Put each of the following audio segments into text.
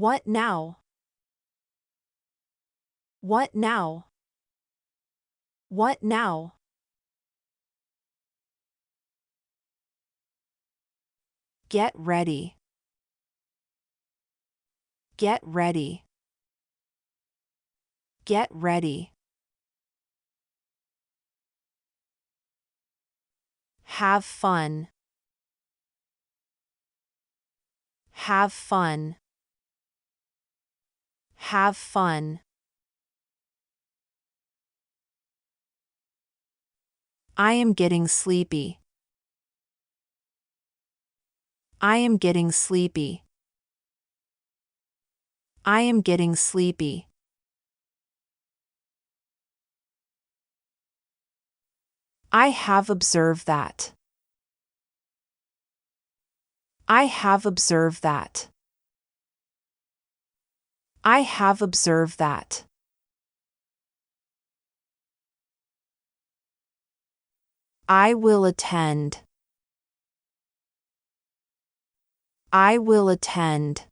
What now? What now? What now? Get ready. Get ready. Get ready. Have fun. Have fun. Have fun. I am getting sleepy. I am getting sleepy. I am getting sleepy. I have observed that. I have observed that. I have observed that. I will attend. I will attend.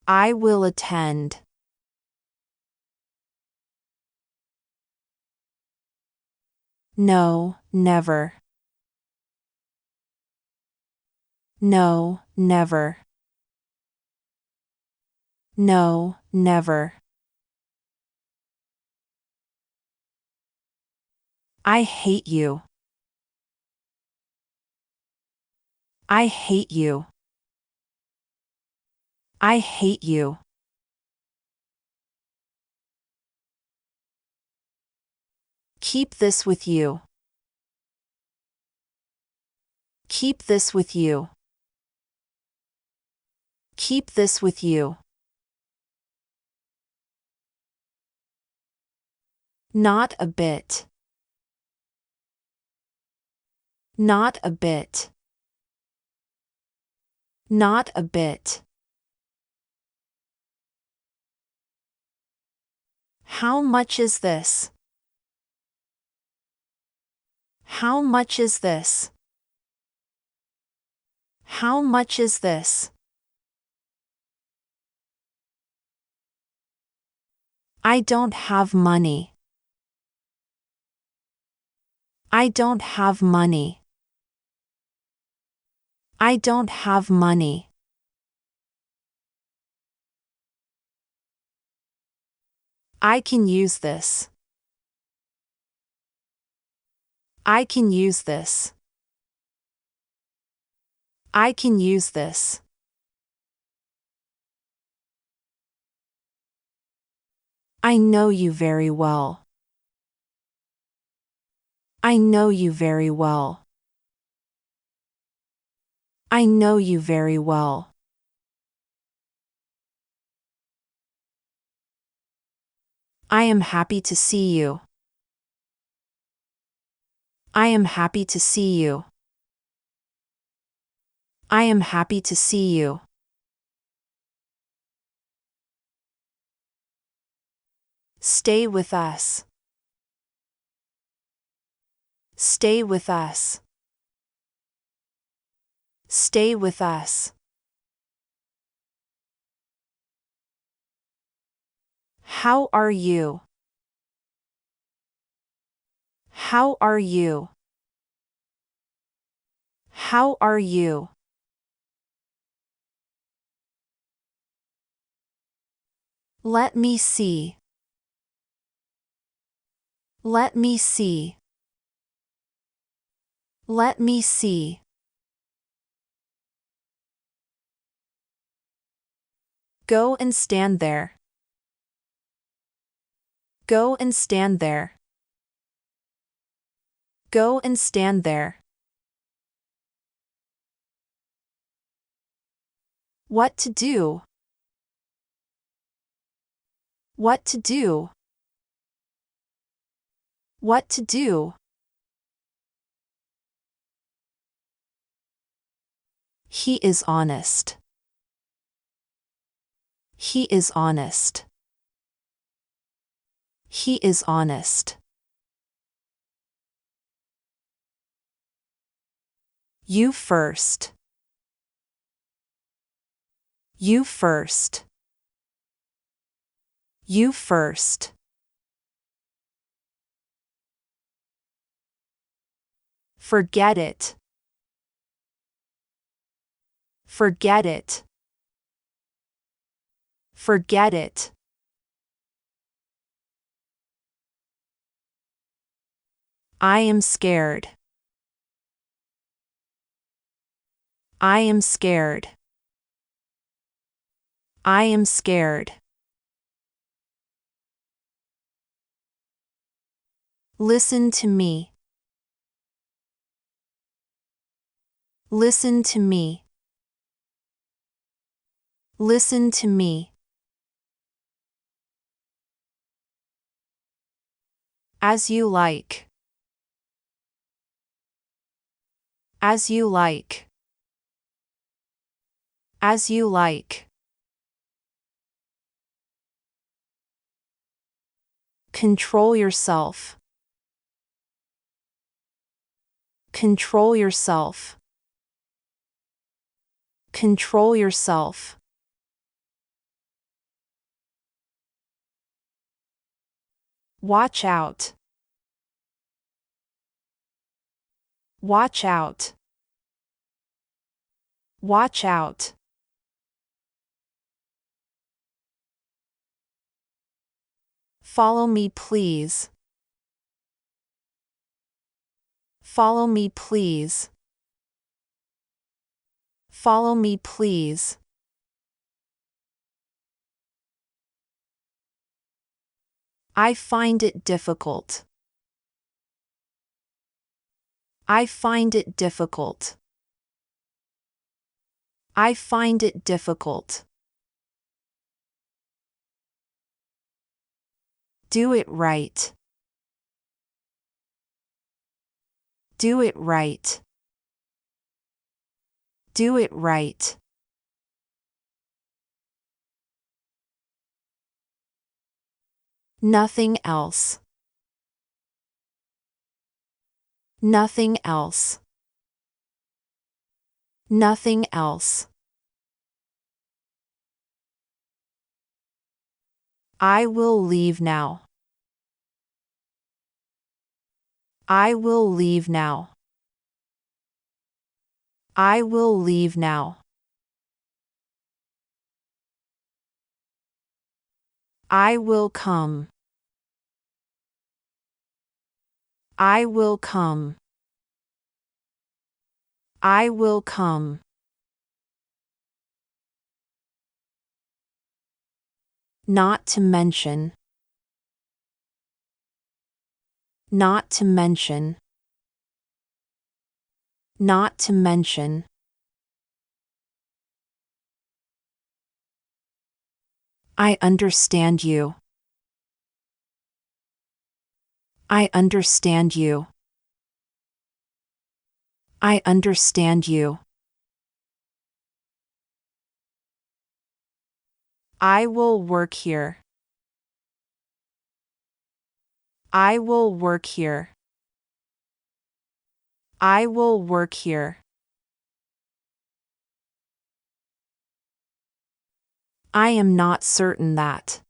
I will attend. No, never. No, never. No, never. I hate you. I hate you. I hate you. Keep this with you. Keep this with you. Keep this with you. Not a bit. Not a bit. Not a bit. How much is this? How much is this? How much is this? I don't have money. I don't have money. I don't have money. I can use this. I can use this. I can use this. I know you very well. I know you very well. I know you very well. I am happy to see you. I am happy to see you. I am happy to see you. Stay with us. Stay with us. Stay with us. How are you? How are you? How are you? Let me see. Let me see. Let me see. Go and stand there. Go and stand there. Go and stand there. What to do? What to do? What to do? He is honest. He is honest. He is honest. You first. You first. You first. Forget it. Forget it. Forget it. I am scared. I am scared. I am scared. Listen to me. Listen to me. Listen to me. As you like. As you like. As you like. Control yourself. Control yourself. Control yourself. Watch out. Watch out. Watch out. Follow me, please. Follow me, please. Follow me, please. I find it difficult. I find it difficult. I find it difficult. Do it right. Do it right. Do it right. Nothing else. Nothing else. Nothing else. I will leave now. I will leave now. I will leave now. I will come. I will come. I will come. Not to mention. Not to mention. Not to mention. I understand you. I understand you. I understand you. I will work here. I will work here. I will work here. I am not certain that.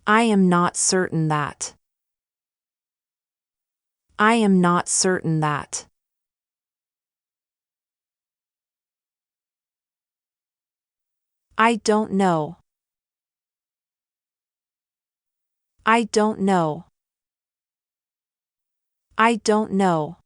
I am not certain that. I am not certain that. I don't know. I don't know. I don't know.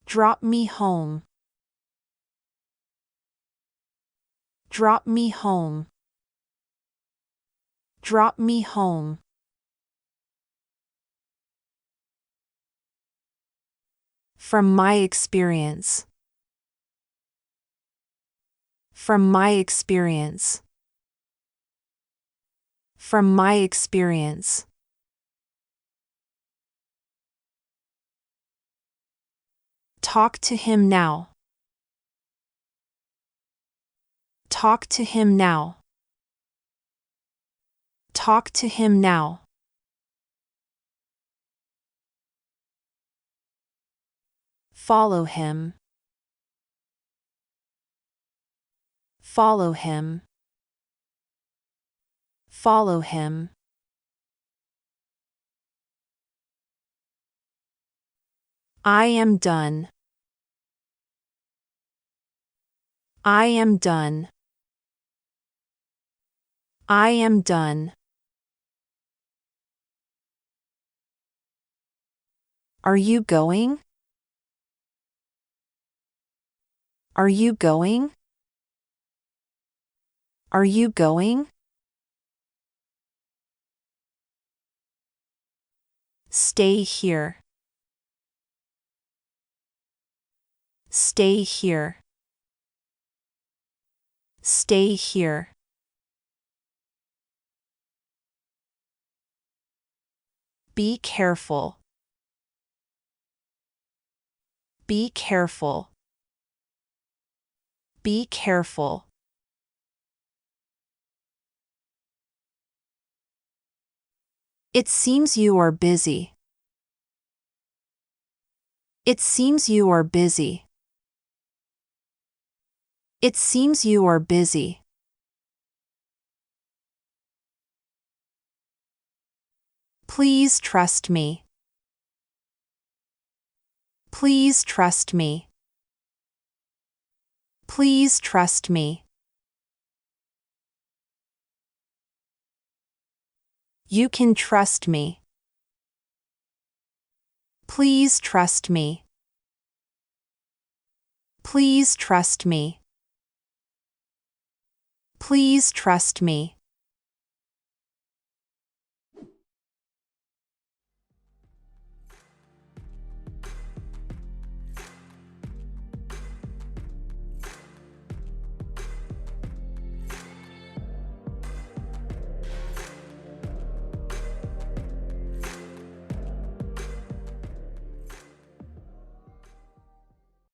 Drop me home. Drop me home. Drop me home. From my experience. From my experience. From my experience. Talk to him now. Talk to him now. Talk to him now. Follow him. Follow him. Follow him. I am done. I am done. I am done. Are you going? Are you going? Are you going? Stay here. Stay here. Stay here. Be careful. Be careful. Be careful. It seems you are busy. It seems you are busy. It seems you are busy. Please trust me. Please trust me. Please trust me. You can trust me. Please trust me. Please trust me. Please trust me.